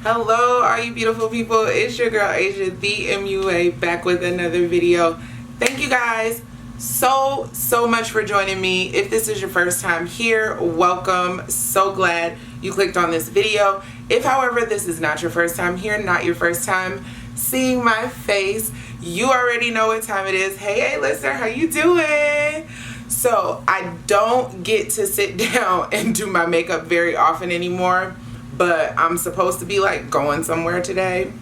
Hello, all you beautiful people. It's your girl Asia, the MUA, back with another video. Thank you guys so much for joining me. If this is your first time here, welcome. So glad you clicked on this video. If, however, this is not your first time here, not your first time seeing my face, you already know what time it is. Hey, listener, how you doing? So I don't get to sit down and do my makeup very often anymore, but I'm supposed to be like going somewhere today,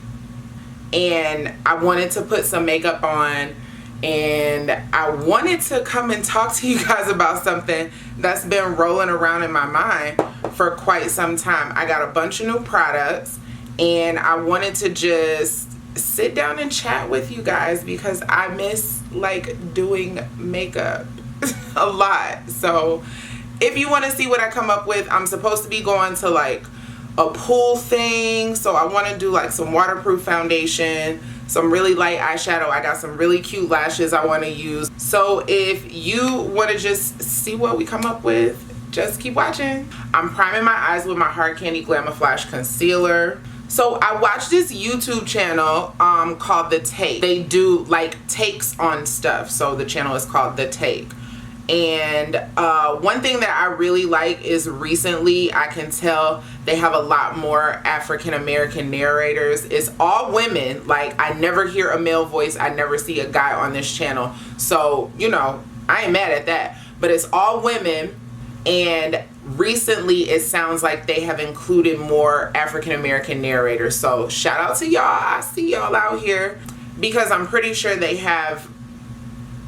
and I wanted to put some makeup on, and I wanted to come and talk to you guys about something that's been rolling around in my mind for quite some time. I got a bunch of new products, and I wanted to just sit down and chat with you guys because I miss like doing makeup a lot. So if you want to see what I come up with, I'm supposed to be going to like a pool thing, so I want to do like some waterproof foundation, some really light eyeshadow. I got some really cute lashes I want to use. So if you want to just see what we come up with, just keep watching. I'm priming my eyes with my Hard Candy Glamour Flash Concealer. So I watched this YouTube channel called The Take. They do like takes on stuff, so the channel is called The Take. And one thing that I really like is recently I can tell they have a lot more African American narrators. It's all women. Like, I never hear a male voice. I never see a guy on this channel. So, you know, I ain't mad at that. But it's all women. And recently it sounds like they have included more African American narrators. So shout out to y'all. I see y'all out here, because I'm pretty sure they have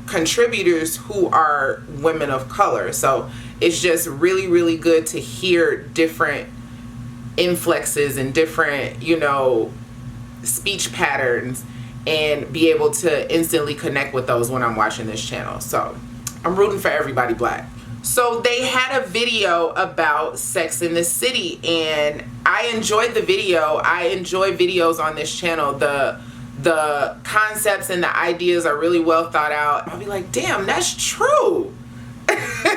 contributors who are women of color. So it's just really good to hear different inflexes and different, you know, speech patterns and be able to instantly connect with those when I'm watching this channel. So I'm rooting for everybody black. So they had a video about Sex in the City, and I enjoyed the video. I enjoy videos on this channel. The concepts and the ideas are really well thought out. I'll be like, damn, that's true.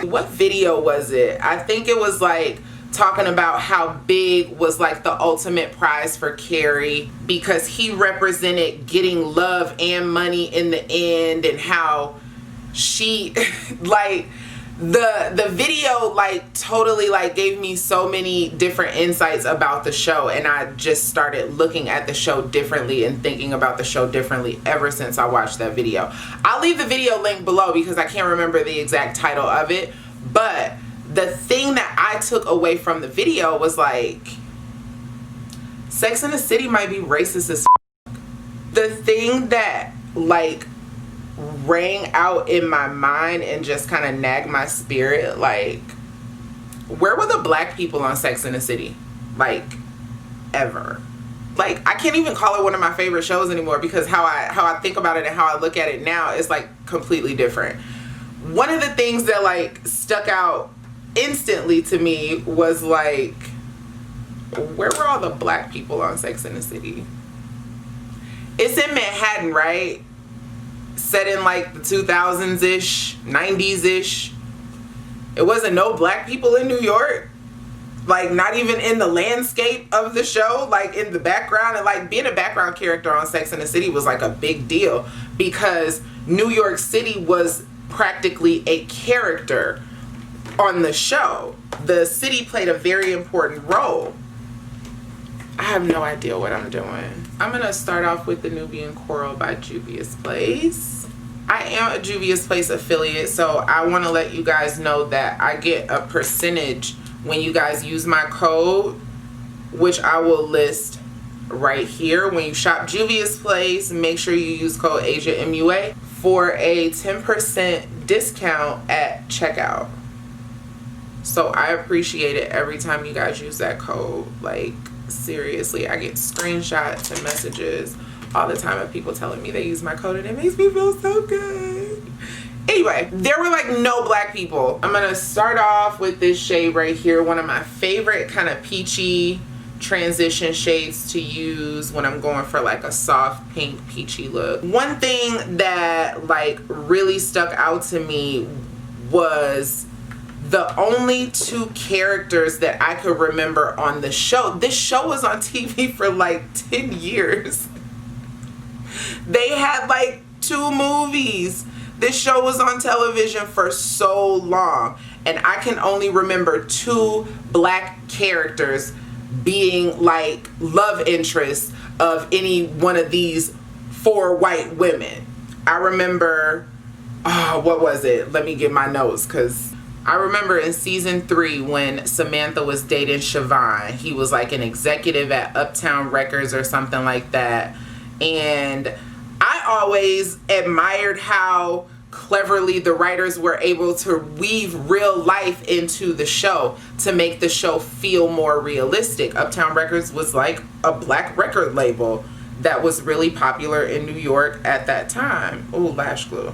What video was it? I think it was like talking about how Big was like the ultimate prize for Carrie because he represented getting love and money in the end, and how she like the video like totally like gave me so many different insights about the show, and I just started looking at the show differently and thinking about the show differently ever since I watched that video. I'll leave the video link below because I can't remember the exact title of it, but the thing that I took away from the video was like, Sex in the City might be racist as f***. The thing that like rang out in my mind and just kind of nagged my spirit, like, where were the black people on Sex in the City? Like, ever. Like, I can't even call it one of my favorite shows anymore because how I think about it and how I look at it now is like completely different. One of the things that like stuck out instantly to me was like, where were all the black people on Sex in the City? It's in Manhattan, right? Set in like the 2000s-ish, 90s-ish. It wasn't no black people in New York. Like, not even in the landscape of the show, like in the background. And like being a background character on Sex and the City was like a big deal because New York City was practically a character on the show. The city played a very important role. I have no idea what I'm doing. I'm gonna start off with the Nubian Coral by Juvia's Place. I am a Juvia's Place affiliate, so I want to let you guys know that I get a percentage when you guys use my code, which I will list right here. When you shop Juvia's Place, make sure you use code AsiaMUA for a 10% discount at checkout. So I appreciate it every time you guys use that code. Like, seriously, I get screenshots and messages all the time of people telling me they use my code, and it makes me feel so good. Anyway, there were like no black people. I'm gonna start off with this shade right here, one of my favorite kind of peachy transition shades to use when I'm going for like a soft pink peachy look. One thing that like really stuck out to me was the only two characters that I could remember on the show, this show was on TV for like 10 years. They had like 2 movies. This show was on television for so long. And I can only remember 2 black characters being like love interests of any one of these 4 white women. I remember, what was it? Let me get my notes, because I remember in season 3 when Samantha was dating Siobhan. He was like an executive at Uptown Records or something like that. And I always admired how cleverly the writers were able to weave real life into the show to make the show feel more realistic. Uptown Records was like a black record label that was really popular in New York at that time. Ooh, lash glue.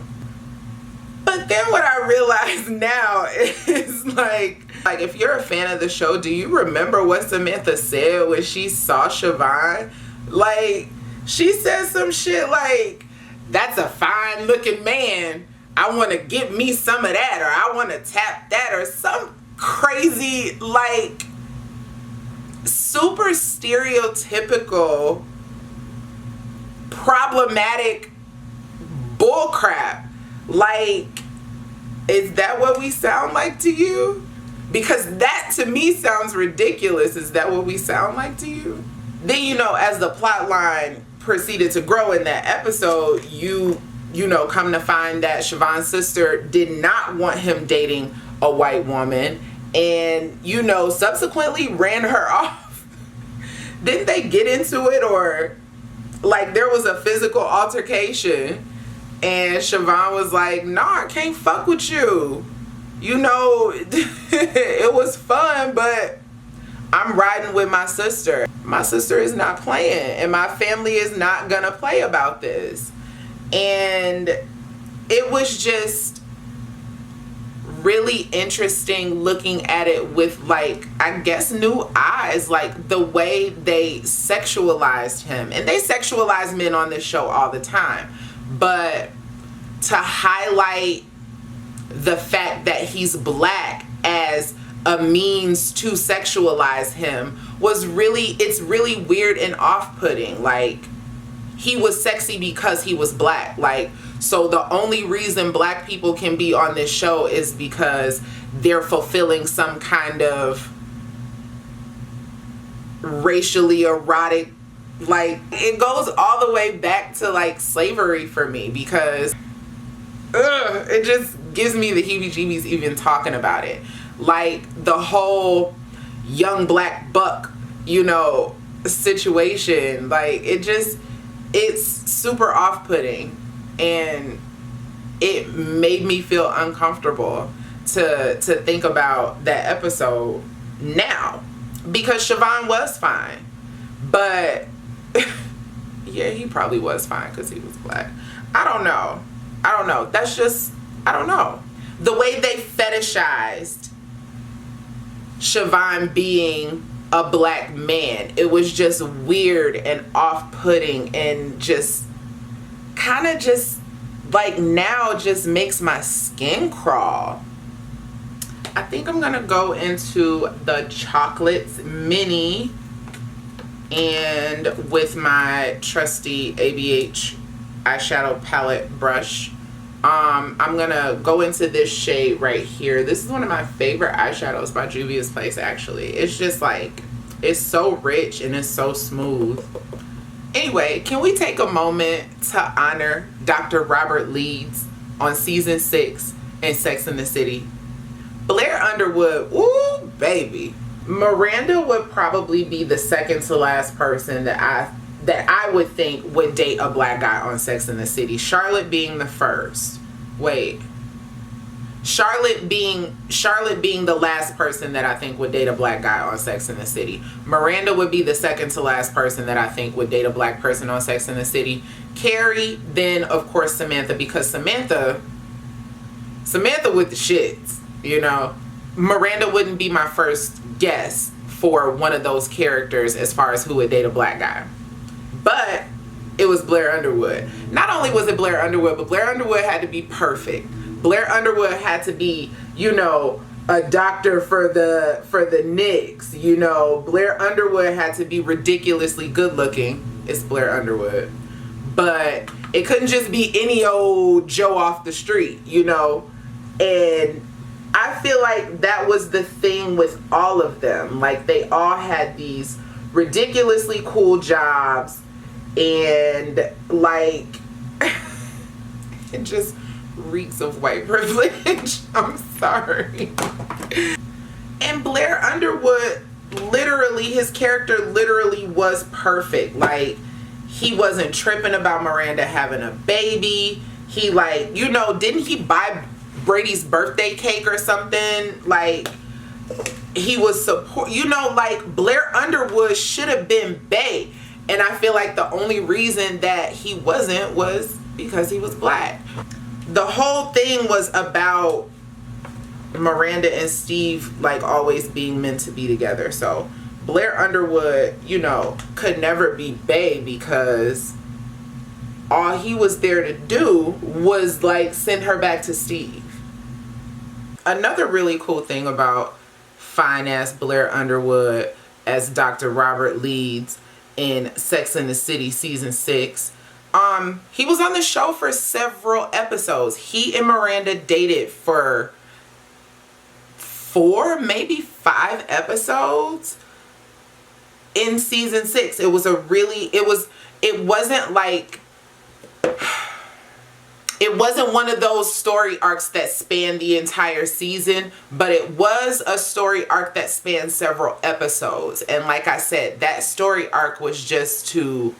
But then what I realize now is like if you're a fan of the show, do you remember what Samantha said when she saw Siobhan? Like, she said some shit like, "That's a fine looking man. I want to get me some of that," or "I want to tap that," or some crazy, like, super stereotypical, problematic bullcrap. Like, is that what we sound like to you? Because that to me sounds ridiculous. Is that what we sound like to you? Then, you know, as the plot line proceeded to grow in that episode, you know, come to find that Siobhan's sister did not want him dating a white woman, and, you know, subsequently ran her off. Didn't they get into it, or like there was a physical altercation and Siobhan was like, "Nah, I can't fuck with you. You know, it was fun, but I'm riding with my sister. My sister is not playing, and my family is not gonna play about this." And it was just really interesting looking at it with, like, I guess new eyes, like the way they sexualized him. And they sexualize men on this show all the time, but to highlight the fact that he's black as a means to sexualize him was really, it's really weird and off-putting. Like, he was sexy because he was black. Like, so the only reason black people can be on this show is because they're fulfilling some kind of racially erotic, like, it goes all the way back to like slavery for me, because it just gives me the heebie-jeebies even talking about it. Like, the whole young black buck, you know, situation, like, it's super off-putting, and it made me feel uncomfortable to think about that episode now, because Siobhan was fine, but yeah, he probably was fine because he was black. I don't know. That's just, I don't know. The way they fetishized Siobhan being a black man, it was just weird and off-putting, and just kind of just like now just makes my skin crawl. I think I'm gonna go into the Chocolates Mini, and with my trusty ABH eyeshadow palette brush, I'm gonna go into this shade right here. This is one of my favorite eyeshadows by Juvia's Place, actually. It's just like, it's so rich and it's so smooth. Anyway, can we take a moment to honor Dr. Robert Leeds on season 6 in Sex and the City? Blair Underwood, ooh, baby. Miranda would probably be the second to last person that I would think would date a black guy on Sex and the City. Charlotte being the first. Wait. Charlotte being the last person that I think would date a black guy on Sex and the City. Miranda would be the second to last person that I think would date a black person on Sex and the City. Carrie, then of course Samantha, because Samantha with the shits, you know. Miranda wouldn't be my first guess for one of those characters as far as who would date a black guy. But it was Blair Underwood. Not only was it Blair Underwood, but Blair Underwood had to be perfect. Blair Underwood had to be, you know, a doctor for the Knicks. You know, Blair Underwood had to be ridiculously good looking. It's Blair Underwood. But it couldn't just be any old Joe off the street, you know. And I feel like that was the thing with all of them. Like, they all had these ridiculously cool jobs, and like it just reeks of white privilege. I'm sorry. And Blair Underwood, literally, his character literally was perfect. Like, he wasn't tripping about Miranda having a baby. He, like, you know, didn't he buy Brady's birthday cake or something? Like, he was support, you know, like, Blair Underwood should have been bae. And I feel like the only reason that he wasn't was because he was black. The whole thing was about Miranda and Steve, like, always being meant to be together. So Blair Underwood, you know, could never be bae because all he was there to do was, like, send her back to Steve. Another really cool thing about fine ass Blair Underwood as Dr. Robert Leeds in Sex and the City season 6, he was on the show for several episodes. He and Miranda dated for 4, maybe 5 episodes in season 6. It was a really, it wasn't like, it wasn't one of those story arcs that spanned the entire season, but it was a story arc that spanned several episodes. And like I said, that story arc was just to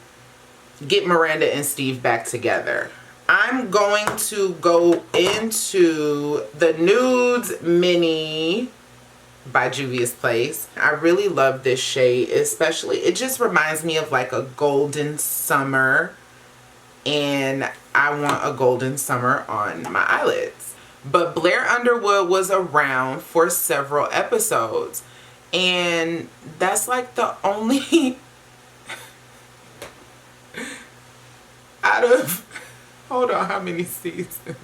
get Miranda and Steve back together. I'm going to go into the Nudes Mini by Juvia's Place. I really love this shade, especially, it just reminds me of like a golden summer, and I want a golden summer on my eyelids. But Blair Underwood was around for several episodes, and that's like the only out of, hold on, how many seasons?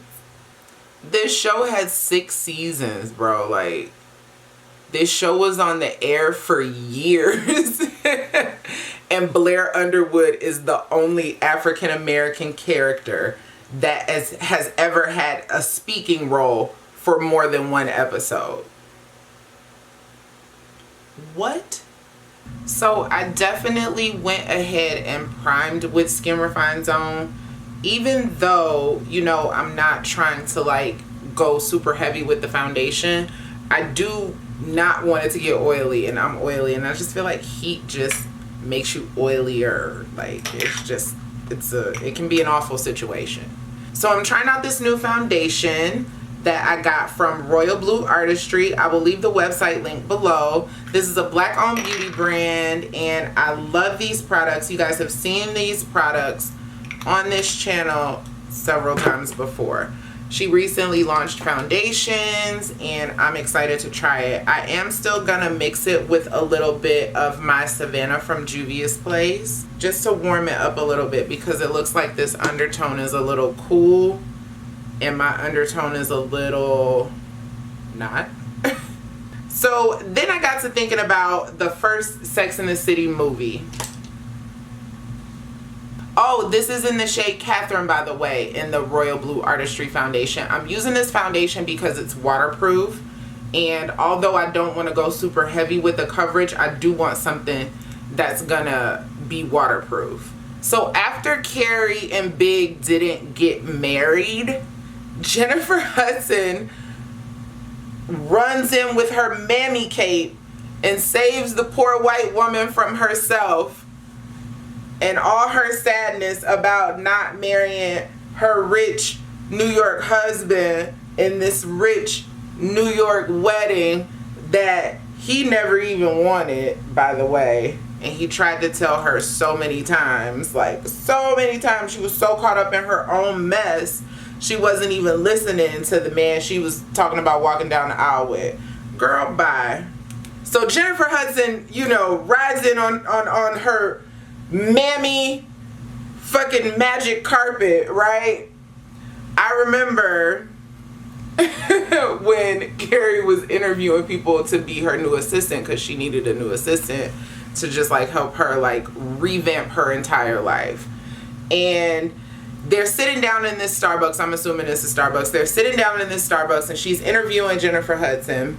This show had 6 seasons, bro. Like, this show was on the air for years. And Blair Underwood is the only African American character that has ever had a speaking role for more than 1 episode. What? So I definitely went ahead and primed with Skin Refine Zone, even though, you know, I'm not trying to like go super heavy with the foundation. I do not want it to get oily, and I'm oily, and I just feel like heat just makes you oilier. Like, it's just, it can be an awful situation. So I'm trying out this new foundation that I got from Royal Blue Artistry. I will leave the website link below. This is a black owned beauty brand, and I love these products. You guys have seen these products on this channel several times before. She recently launched foundations, and I'm excited to try it. I am still gonna mix it with a little bit of my Savannah from Juvia's Place, just to warm it up a little bit, because it looks like this undertone is a little cool and my undertone is a little not. So then I got to thinking about the first Sex and the City movie. Oh, this is in the shade Catherine, by the way, in the Royal Blue Artistry foundation. I'm using this foundation because it's waterproof, and although I don't want to go super heavy with the coverage, I do want something that's gonna be waterproof. So after Carrie and Big didn't get married, Jennifer Hudson runs in with her mammy cape and saves the poor white woman from herself and all her sadness about not marrying her rich New York husband in this rich New York wedding that he never even wanted, by the way. And he tried to tell her so many times, like so many times. She was so caught up in her own mess, she wasn't even listening to the man she was talking about walking down the aisle with. Girl, bye. So Jennifer Hudson, you know, rides in on her mammy fucking magic carpet, right? I remember when Carrie was interviewing people to be her new assistant, because she needed a new assistant to just like help her like revamp her entire life. And they're sitting down in this Starbucks. I'm assuming this is Starbucks. They're sitting down in this Starbucks and she's interviewing Jennifer Hudson.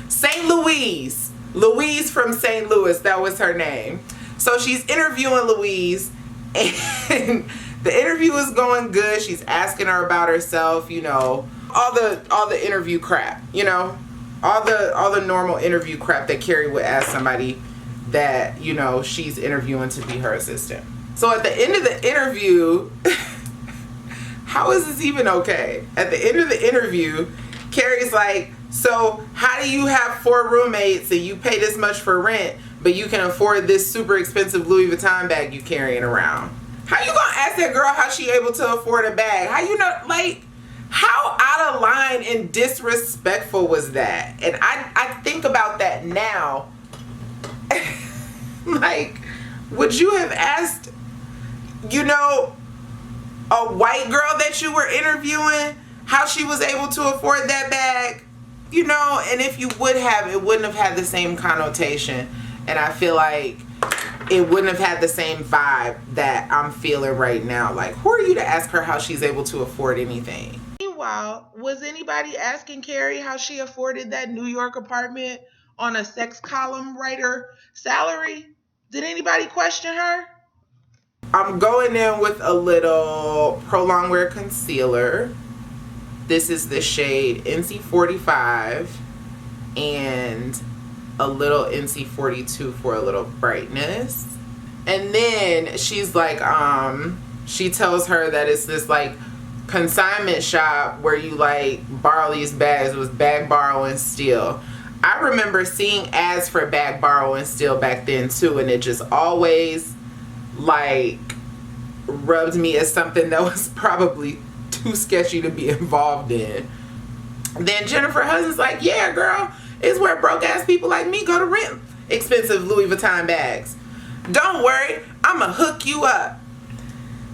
St. Louise. Louise from St. Louis. That was her name. So she's interviewing Louise and the interview is going good. She's asking her about herself, you know, all the interview crap, you know, all the normal interview crap that Carrie would ask somebody that, you know, she's interviewing to be her assistant. So at the end of the interview, how is this even okay? At the end of the interview, Carrie's like, so how do you have 4 roommates and you pay this much for rent, but you can afford this super expensive Louis Vuitton bag you carrying around? How you gonna ask that girl how she able to afford a bag? How you know, like, how out of line and disrespectful was that? And I think about that now. Like, would you have asked, you know, a white girl that you were interviewing how she was able to afford that bag? You know, and if you would have, it wouldn't have had the same connotation. And I feel like it wouldn't have had the same vibe that I'm feeling right now. Like, who are you to ask her how she's able to afford anything? Meanwhile, was anybody asking Carrie how she afforded that New York apartment on a sex column writer salary? Did anybody question her? I'm going in with a little Pro Longwear concealer. This is the shade NC45 and a little NC42 for a little brightness. And then she's like, she tells her that it's this like consignment shop where you like borrow these bags. It was Bag, Borrow, and Steal. I remember seeing ads for Bag, Borrow, and Steal back then too, and it just always like rubbed me as something that was probably too sketchy to be involved in. Then Jennifer Hudson's like, yeah girl, it's where broke ass people like me go to rent expensive Louis Vuitton bags. Don't worry, I'ma hook you up.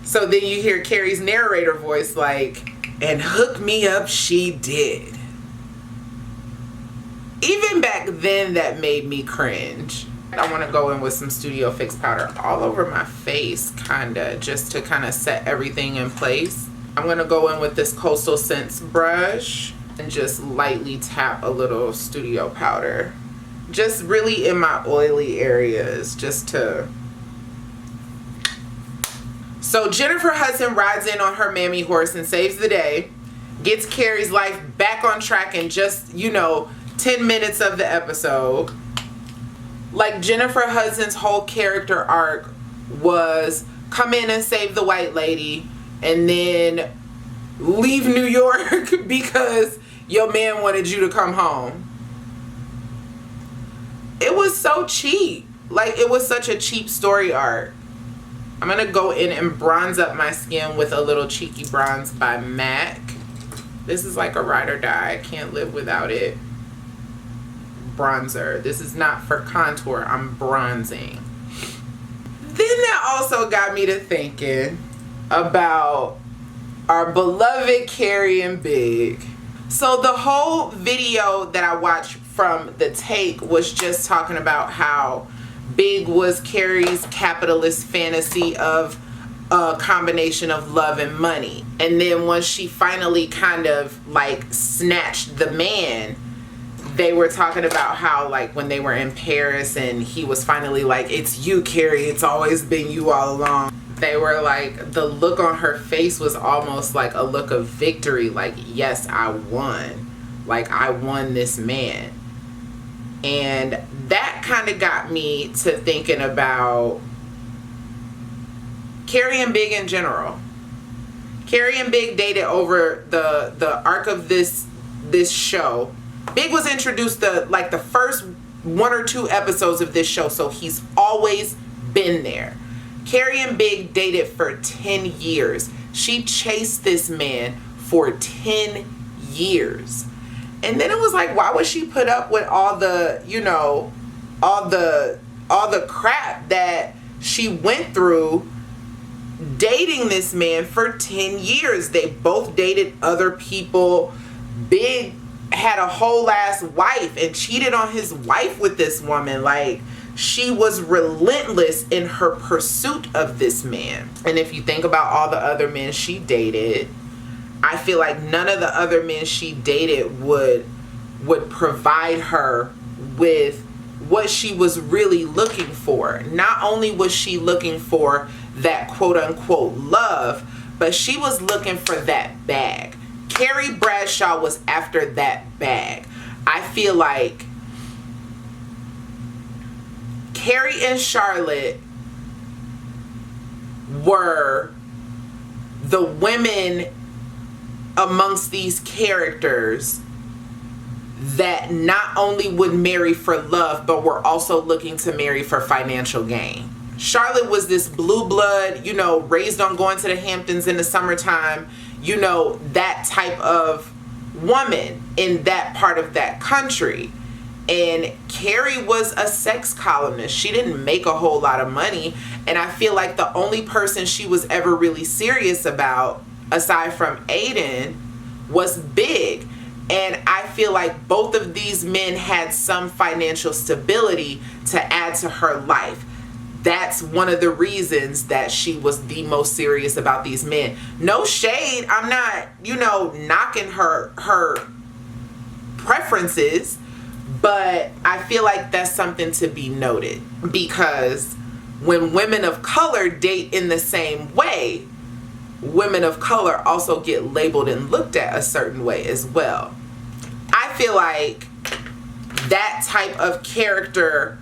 So then you hear Carrie's narrator voice like, and hook me up she did. Even back then that made me cringe. I want to go in with some Studio Fix powder all over my face, kinda, just to kind of set everything in place. I'm going to go in with this Coastal Scents brush and just lightly tap a little studio powder. Just really in my oily areas, just to... So Jennifer Hudson rides in on her mammy horse and saves the day. Gets Carrie's life back on track in just, you know, 10 minutes of the episode. Like, Jennifer Hudson's whole character arc was come in and save the white lady and then leave New York because your man wanted you to come home. It was so cheap. Like, it was such a cheap story arc. I'm gonna go in and bronze up my skin with a little Cheeky Bronze by MAC. This is like a ride or die. I can't live without it. Bronzer. This is not for contour. I'm bronzing. Then that also got me to thinking about our beloved Carrie and Big. So the whole video that I watched from the take was just talking about how Big was Carrie's capitalist fantasy of a combination of love and money. And then once she finally kind of like snatched the man, they were talking about how like when they were in Paris and he was finally like, it's you, Carrie, it's always been you all along. They were like, the look on her face was almost like a look of victory. Like, yes, I won. Like, I won this man. And that kind of got me to thinking about Carrie and Big in general. Carrie and Big dated over the arc of this show. Big was introduced the first 1 or 2 episodes of this show, so he's always been there. Carrie and Big dated for 10 years. She chased this man for 10 years. And then it was like, why would she put up with all the, you know, all the crap that she went through dating this man for 10 years? They both dated other people. Big had a whole ass wife and cheated on his wife with this woman. Like, she was relentless in her pursuit of this man. And if you think about all the other men she dated, I feel like none of the other men she dated would provide her with what she was really looking for. Not only was she looking for that quote unquote love, but she was looking for that bag. Carrie Bradshaw was after that bag. I feel like Carrie and Charlotte were the women amongst these characters that not only would marry for love, but were also looking to marry for financial gain. Charlotte was this blue blood, you know, raised on going to the Hamptons in the summertime, you know, that type of woman in that part of that country. And Carrie was a sex columnist. She didn't make a whole lot of money. And I feel like the only person she was ever really serious about, aside from Aiden, was Big. And I feel like both of these men had some financial stability to add to her life. That's one of the reasons that she was the most serious about these men. No shade. I'm not, you know, knocking her preferences, but I feel like that's something to be noted, because when women of color date in the same way, women of color also get labeled and looked at a certain way as well. I feel like that type of character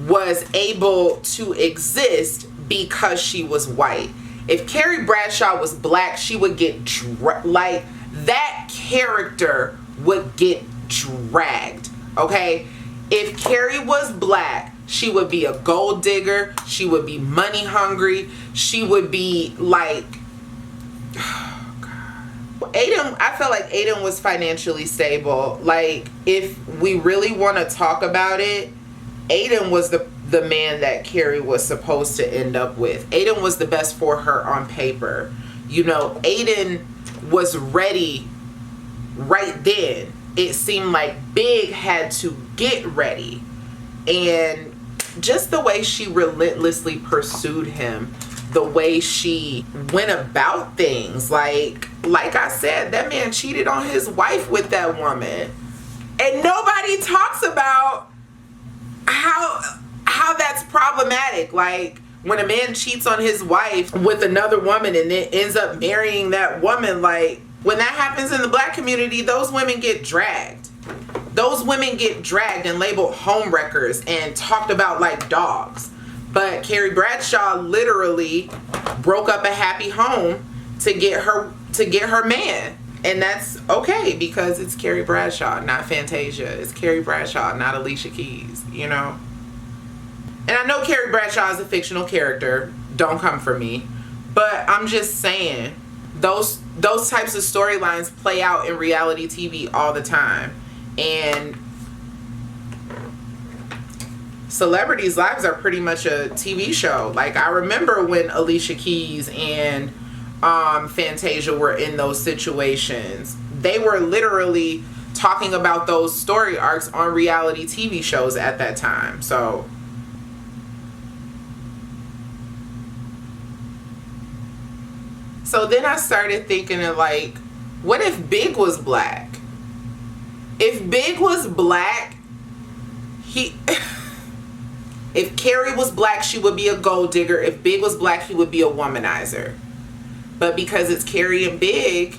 was able to exist because she was white. If Carrie Bradshaw was black, she would get like, that character would get dragged. Okay, if Carrie was black, she would be a gold digger, she would be money hungry, she would be like, oh God. Aiden, I felt like Aiden was financially stable. Like, if we really want to talk about it, Aiden was the man that Carrie was supposed to end up with. Aiden was the best for her on paper. You know, Aiden was ready right then. It seemed like Big had to get ready. And just the way she relentlessly pursued him, the way she went about things, like I said, that man cheated on his wife with that woman. And nobody talks about how that's problematic. Like, when a man cheats on his wife with another woman and then ends up marrying that woman, like, when that happens in the black community, those women get dragged. Those women get dragged and labeled homewreckers and talked about like dogs. But Carrie Bradshaw literally broke up a happy home to get her man. And that's okay, because it's Carrie Bradshaw, not Fantasia. It's Carrie Bradshaw, not Alicia Keys, you know? And I know Carrie Bradshaw is a fictional character. Don't come for me. But I'm just saying, those types of storylines play out in reality TV all the time. And celebrities' lives are pretty much a TV show. Like, I remember when Alicia Keys and Fantasia were in those situations. They were literally talking about those story arcs on reality TV shows at that time. So then I started thinking of, like, what if Big was black? If Big was black, if Carrie was black, she would be a gold digger. If Big was black, he would be a womanizer. But because it's Carrie and Big,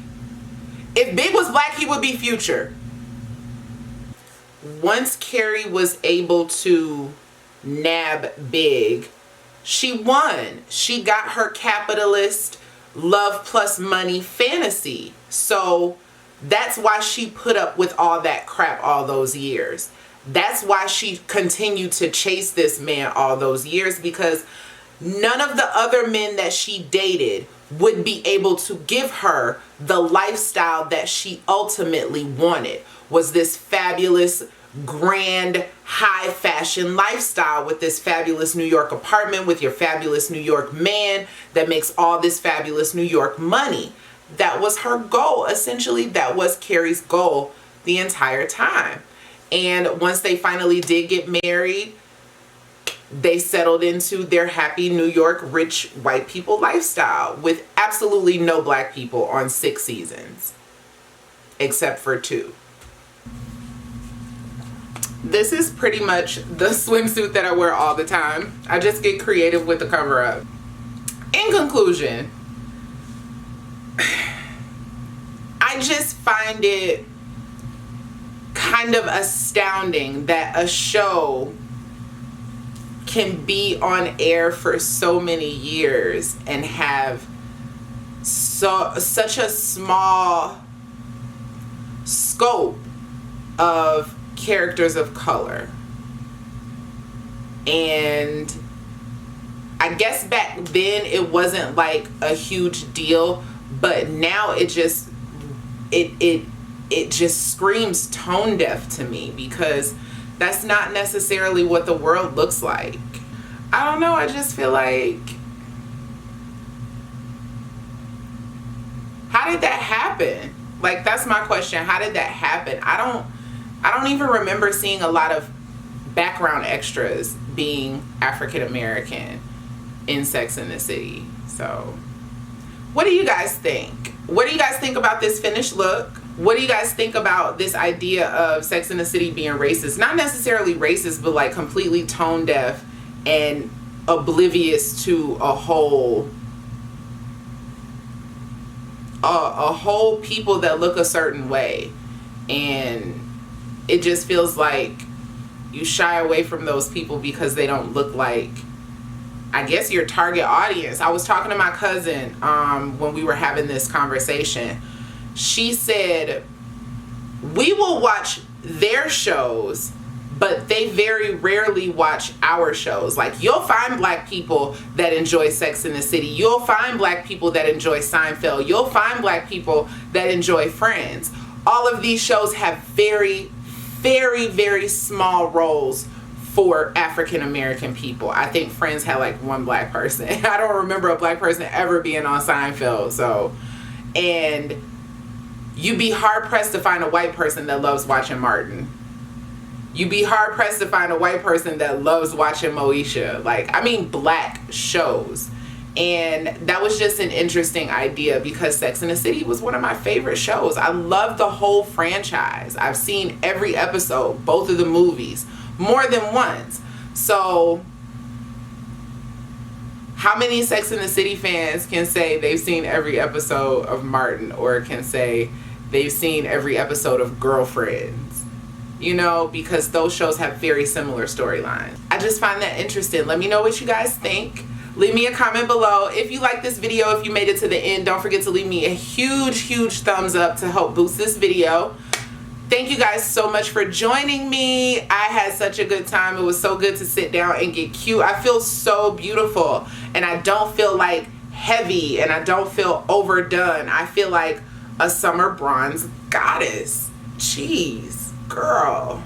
if Big was black, he would be Future. Once Carrie was able to nab Big, she won. She got her capitalist love plus money fantasy. So that's why she put up with all that crap all those years. That's why she continued to chase this man all those years, because none of the other men that she dated would be able to give her the lifestyle that she ultimately wanted. Was this fabulous, grand, high fashion lifestyle with this fabulous New York apartment with your fabulous New York man that makes all this fabulous New York money. that was her goal. Essentially, that was Carrie's goal the entire time. And once they finally did get married, they settled into their happy New York rich white people lifestyle with absolutely no black people on 6 seasons, except for 2. This is pretty much the swimsuit that I wear all the time. I just get creative with the cover up. In conclusion, I just find it kind of astounding that a show can be on air for so many years and have such a small scope of characters of color. And I guess back then it wasn't like a huge deal, but now it just screams tone deaf to me, because that's not necessarily what the world looks like. I don't know, I just feel like, how did that happen? Like, that's my question. How did that happen? I don't even remember seeing a lot of background extras being African American in Sex and the City. So what do you guys think? What do you guys think about this finished look? What do you guys think about this idea of Sex and the City being racist? Not necessarily racist, but like completely tone deaf and oblivious to a whole people that look a certain way. And it just feels like you shy away from those people because they don't look like, I guess, your target audience. I was talking to my cousin when we were having this conversation. She said, we will watch their shows, but they very rarely watch our shows. Like, you'll find black people that enjoy Sex and the City. You'll find black people that enjoy Seinfeld. You'll find black people that enjoy Friends. All of these shows have very, very, very small roles for African American people. I think Friends had like 1 black person. I don't remember a black person ever being on Seinfeld. So, and you'd be hard pressed to find a white person that loves watching Martin. You'd be hard pressed to find a white person that loves watching Moesha. Like, I mean, black shows. And that was just an interesting idea, because Sex and the City was one of my favorite shows. I love the whole franchise. I've seen every episode, both of the movies, more than once. So how many Sex and the City fans can say they've seen every episode of Martin, or can say they've seen every episode of Girlfriends? You know, because those shows have very similar storylines. I just find that interesting. Let me know what you guys think. Leave me a comment below. If you like this video, if you made it to the end, don't forget to leave me a huge, huge thumbs up to help boost this video. Thank you guys so much for joining me. I had such a good time. It was so good to sit down and get cute. I feel so beautiful, and I don't feel like heavy, and I don't feel overdone. I feel like a summer bronze goddess. Jeez, girl.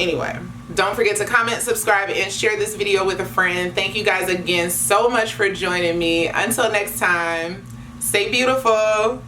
Anyway, don't forget to comment, subscribe, and share this video with a friend. Thank you guys again so much for joining me. Until next time, stay beautiful.